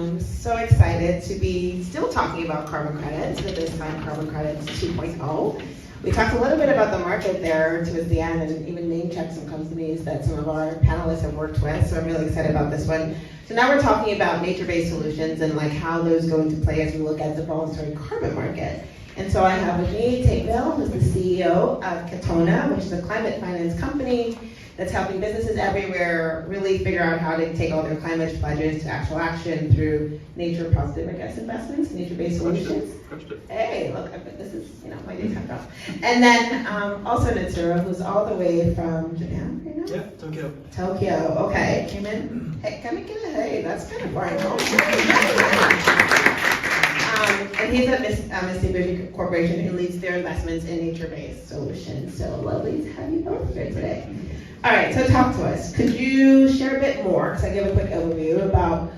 So excited to be still talking about carbon credits, but this time carbon credits 2.0. We talked a little bit about the market there towards the end and even name checked some companies that some of our panelists have worked with, so I'm really excited about this one. So now we're talking about nature-based solutions and like how those go into play as we look at the voluntary carbon market. And so I have with me Tate, who's the CEO of Catona, which is a climate finance company that's helping businesses everywhere really figure out how to take all their climate pledges to actual action through nature-positive, investments, nature-based solutions. Hey, look, this is, my day's half off. And then also Natsuru, who's all the way from Japan, Yeah, Tokyo. Tokyo, okay, came in. Hey, come and get a hey, that's kind of far. And he's at Mitsubishi Corporation who leads their investments in nature-based solutions. So lovely to have you both here today. All right, so talk to us. Could you share a bit more, because I gave a quick overview about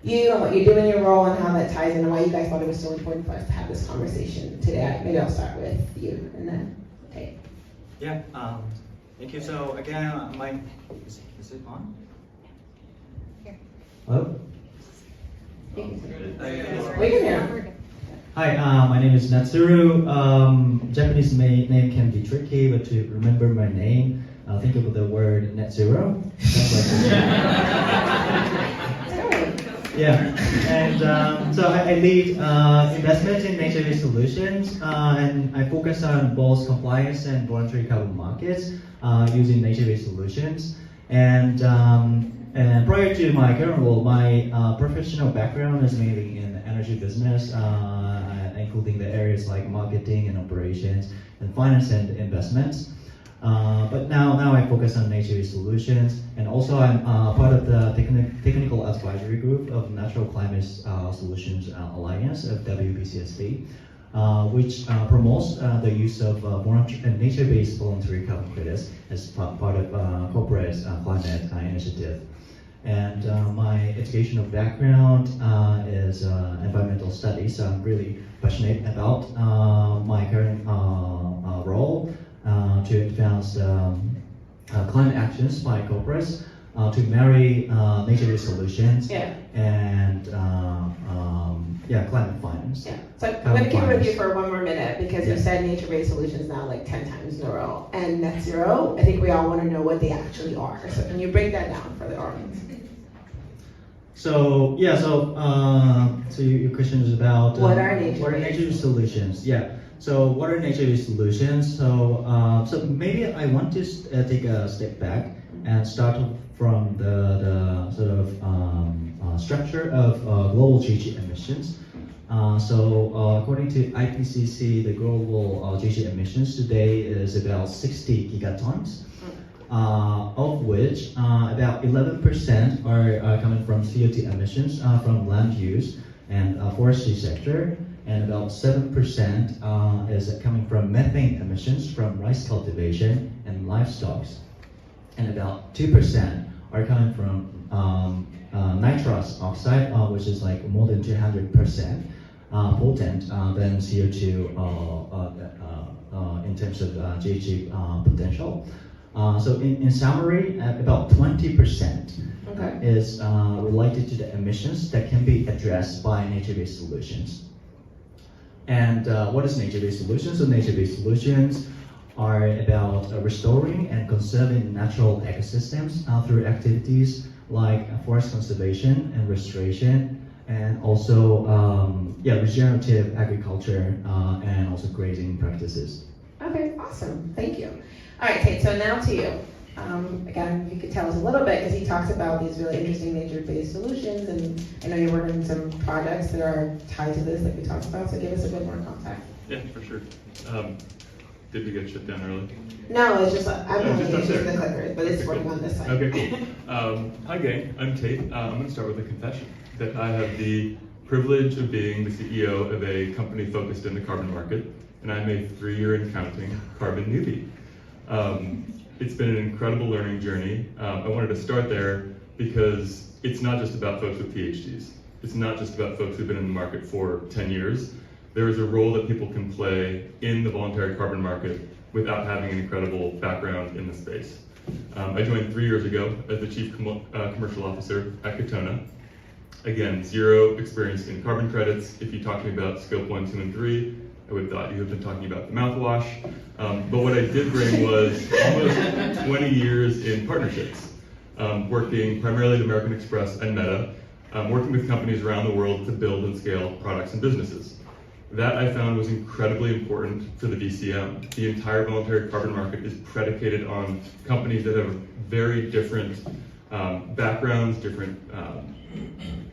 you and what you do in your role and how that ties in and why you guys thought it was so important for us to have this conversation today. Maybe I'll start with you and then Tate. Yeah, thank you. So again, is it on? Here. Hello? We can hear. Hi, my name is Natsuru. Japanese name can be tricky, but to remember my name, think of the word net zero. Yeah, and so I lead investments in nature-based solutions, and I focus on both compliance and voluntary carbon markets using nature-based solutions. And prior to my current role, my professional background is mainly in the energy business, including the areas like marketing and operations and finance and investments. But now I focus on nature-based solutions, and also I'm part of the technical advisory group of Natural Climate Solutions Alliance of WBCSD, which promotes the use of nature-based voluntary carbon credits as part of corporate climate initiative. And my educational background is environmental studies, so I'm really passionate about my current role to advance climate actions by corporates to marry nature-based solutions and climate finance. Yeah, so I'm going to keep with you for one more minute because you said nature-based solutions now like 10 times in a row. And net zero, I think we all want to know what they actually are. So can you break that down for the audience? So your question is about what are nature-based solutions? Yeah. So what are nature-based solutions? So maybe I want to take a step back and start from the sort of structure of global GHG emissions. According to IPCC, the global GHG emissions today is about 60 gigatons, of which about 11% are coming from CO2 emissions from land use and forestry sector. And about 7% is coming from methane emissions from rice cultivation and livestock. And about 2% are coming from nitrous oxide, which is like more than 200% potent than CO2 in terms of GHG potential. So in summary, about 20% is related to the emissions that can be addressed by nature-based solutions. And what is nature-based solutions? So nature-based solutions are about restoring and conserving natural ecosystems through activities like forest conservation and restoration, and also regenerative agriculture and also grazing practices. Okay, awesome, thank you. All right, Tate, so now to you. Again, if you could tell us a little bit, because he talks about these really interesting nature-based solutions, and I know you're working on some projects that are tied to this, like we talked about, so give us a bit more context. Yeah, for sure. Did we get shut down early? No, it's just, I'm having issues with the clickers, but it's working on this side. Okay, cool. Hi gang, I'm Tate. I'm gonna start with a confession that I have the privilege of being the CEO of a company focused in the carbon market, and I'm a 3-year and counting carbon newbie. It's been an incredible learning journey. I wanted to start there because it's not just about folks with PhDs. It's not just about folks who've been in the market for 10 years. There is a role that people can play in the voluntary carbon market without having an incredible background in the space. I joined 3 years ago as the Chief Commercial Officer at Catona. Again, zero experience in carbon credits. If you talk to me about scope 1, 2, and 3, I would have thought you have been talking about the mouthwash. But what I did bring was almost 20 years in partnerships, working primarily at American Express and Meta, working with companies around the world to build and scale products and businesses. That I found was incredibly important for the VCM. The entire voluntary carbon market is predicated on companies that have very different backgrounds, different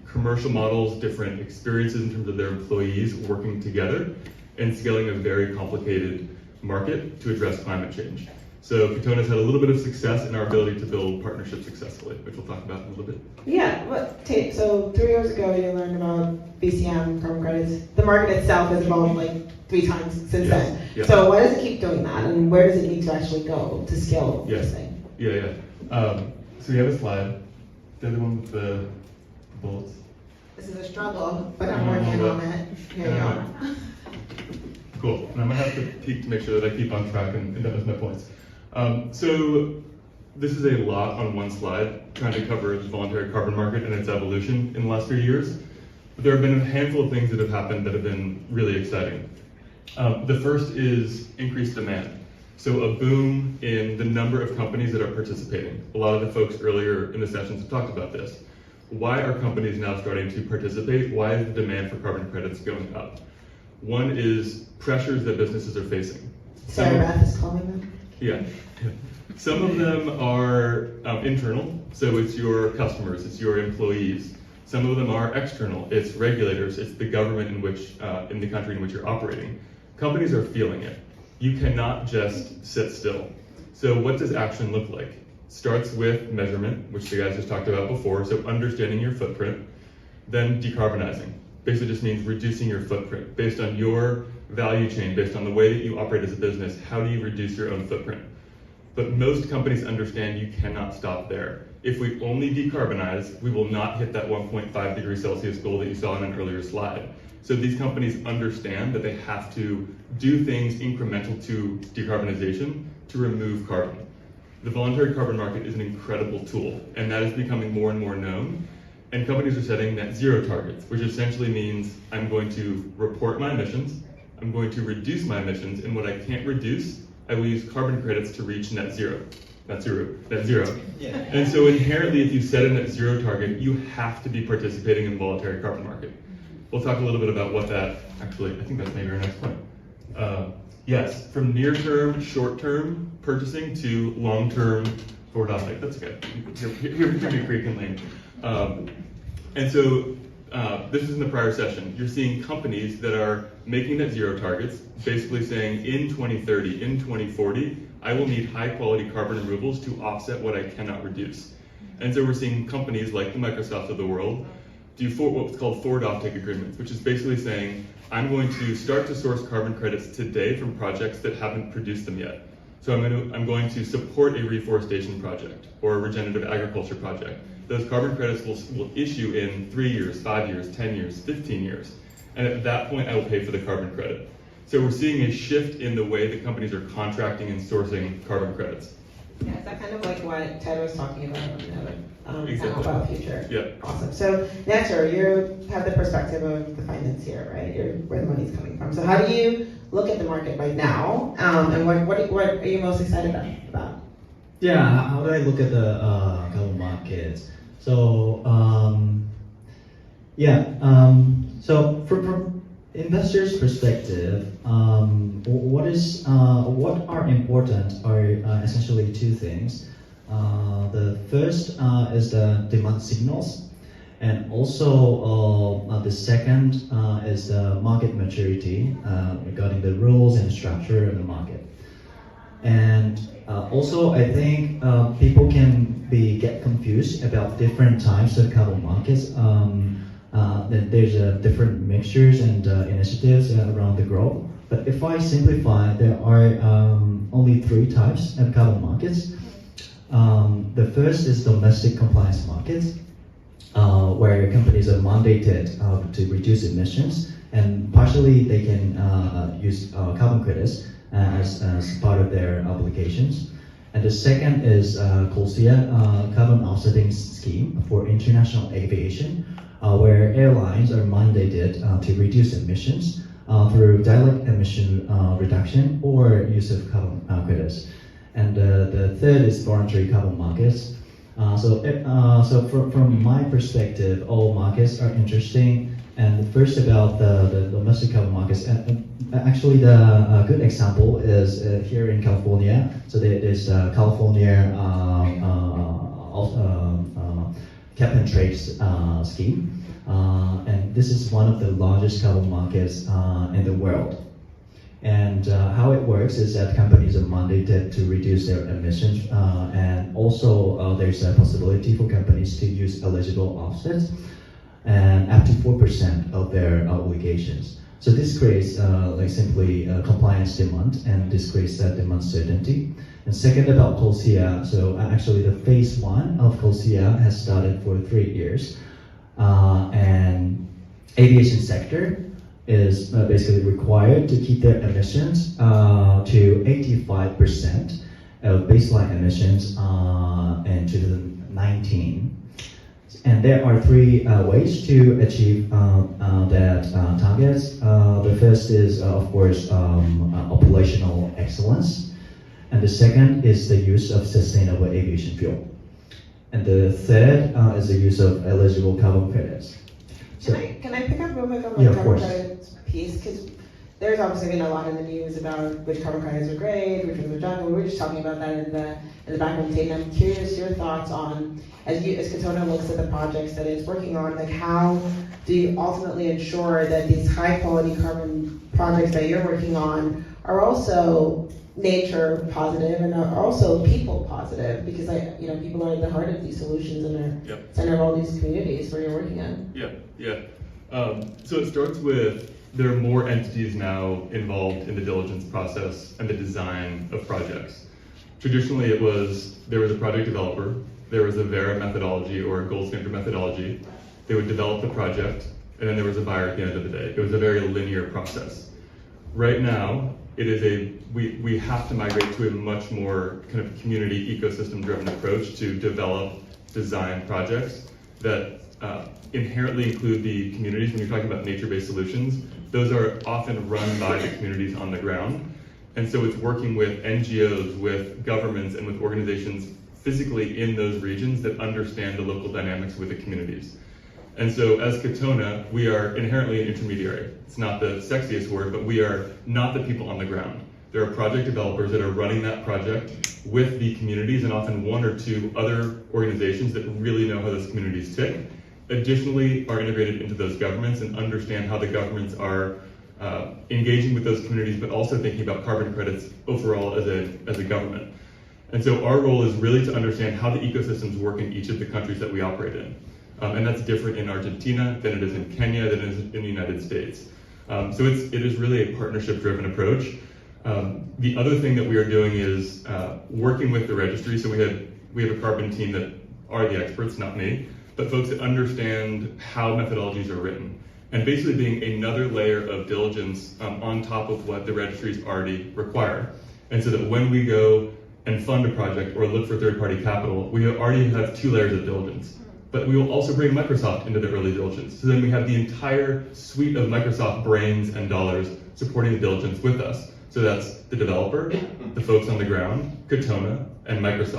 commercial models, different experiences in terms of their employees working together and scaling a very complicated market to address climate change. So Catona's had a little bit of success in our ability to build partnerships successfully, which we'll talk about in a little bit. Yeah, but Tate, so 3 years ago you learned about BCM, carbon credits. The market itself has evolved like 3 times since then. Yes. So why does it keep doing that, and where does it need to actually go to scale this thing? So we have a slide. The other one with the bullets. This is a struggle, but I'm working on it. Here you are. Cool. And I'm gonna have to peek to make sure that I keep on track and that was my points. So this is a lot on one slide, trying to cover the voluntary carbon market and its evolution in the last few years. But there have been a handful of things that have happened that have been really exciting. The first is increased demand. So a boom in the number of companies that are participating. A lot of the folks earlier in the sessions have talked about this. Why are companies now starting to participate? Why is the demand for carbon credits going up? One is pressures that businesses are facing. Sorry, Beth is calling them. Yeah. Some of them are internal, so it's your customers, it's your employees. Some of them are external, it's regulators, it's the government in the country in which you're operating. Companies are feeling it. You cannot just sit still. So what does action look like? Starts with measurement, which the guys just talked about before, so understanding your footprint, then decarbonizing. Basically just means reducing your footprint based on your value chain, based on the way that you operate as a business. How do you reduce your own footprint? But most companies understand you cannot stop there. If we only decarbonize, we will not hit that 1.5 degrees Celsius goal that you saw in an earlier slide. So these companies understand that they have to do things incremental to decarbonization to remove carbon. The voluntary carbon market is an incredible tool, and that is becoming more and more known. And companies are setting net zero targets, which essentially means I'm going to report my emissions, I'm going to reduce my emissions, and what I can't reduce, I will use carbon credits to reach net zero. Net zero. Yeah. And so inherently, if you set a net zero target, you have to be participating in the voluntary carbon market. We'll talk a little bit about what that, actually, I think that's maybe our next point. Yes, from near-term, short-term purchasing to long-term forward offtake. That's okay. Here me Creek and Lane. And so this is in the prior session. You're seeing companies that are making net zero targets, basically saying in 2030, in 2040, I will need high-quality carbon removals to offset what I cannot reduce. And so we're seeing companies like the Microsofts of the world do what's called forward offtake agreements, which is basically saying, I'm going to start to source carbon credits today from projects that haven't produced them yet. So I'm going to support a reforestation project or a regenerative agriculture project. Those carbon credits will issue in 3 years, 5 years, 10 years, 15 years. And at that point, I will pay for the carbon credit. So we're seeing a shift in the way that companies are contracting and sourcing carbon credits. Yeah, is that kind of like what Ted was talking about on the other Exactly. about future? Yeah. Awesome. So Natsuru, you have the perspective of the finance here, right? You're where the money's coming from. So how do you look at the market right now, and what are you most excited about? Yeah, how do I look at the capital markets? So so from investors' perspective, what are important are essentially 2 things. The first is the demand signals, and also the second is the market maturity regarding the rules and structure of the market. And also, I think people can get confused about different types of capital markets. There's different mixtures and initiatives around the globe. But if I simplify, there are only 3 types of capital markets. The first is domestic compliance markets, where companies are mandated to reduce emissions, and partially they can use carbon credits as part of their obligations. And the second is COSIA, carbon offsetting scheme for international aviation, where airlines are mandated to reduce emissions through direct emission reduction or use of carbon credits. And the third is voluntary carbon markets. So from my perspective, all markets are interesting. And first about the domestic carbon markets, actually the good example is here in California. So there's California cap and trade scheme. And this is one of the largest carbon markets in the world. And how it works is that companies are mandated to reduce their emissions, and also there's a possibility for companies to use eligible offsets and up to 4% of their obligations. So this creates simply compliance demand, and this creates that demand certainty. And second about COLSIA, so actually the phase 1 of COLSIA has started for 3 years, and aviation sector is basically required to keep their emissions to 85% of baseline emissions in 2019. And there are 3 ways to achieve that targets. The first is, of course, operational excellence. And the second is the use of sustainable aviation fuel. And the third is the use of eligible carbon credits. Can I pick up real quick on Yeah, the of carbon course. credits piece? Because there's obviously been a lot in the news about which carbon credits are great, which ones are junk. We were just talking about that in the background, Tate. And I'm curious your thoughts on, as Catona looks at the projects that it's working on, like how do you ultimately ensure that these high quality carbon projects that you're working on are also nature positive and are also people positive? Because people are at the heart of these solutions and are center of all these communities where you're working on. Yeah. So it starts with, there are more entities now involved in the diligence process and the design of projects. Traditionally, there was a project developer, there was a VERA methodology or a gold standard methodology. They would develop the project, and then there was a buyer at the end of the day. It was a very linear process. Right now, we have to migrate to a much more kind of community ecosystem-driven approach to develop, design projects that inherently include the communities. When you're talking about nature-based solutions, those are often run by the communities on the ground. And so it's working with NGOs, with governments, and with organizations physically in those regions that understand the local dynamics with the communities. And so as Catona, we are inherently an intermediary. It's not the sexiest word, but we are not the people on the ground. There are project developers that are running that project with the communities, and often 1 or 2 other organizations that really know how those communities tick. Additionally, are integrated into those governments and understand how the governments are engaging with those communities, but also thinking about carbon credits overall as a government. And so our role is really to understand how the ecosystems work in each of the countries that we operate in. And that's different in Argentina than it is in Kenya, than it is in the United States. So it is really a partnership-driven approach. The other thing that we are doing is working with the registry. So we have a carbon team that are the experts, not me, but folks that understand how methodologies are written, and basically being another layer of diligence on top of what the registries already require. And so that when we go and fund a project or look for third-party capital, we already have 2 layers of diligence. But we will also bring Microsoft into the early diligence. So then we have the entire suite of Microsoft brains and dollars supporting the diligence with us. So that's the developer, the folks on the ground, Catona, and Microsoft.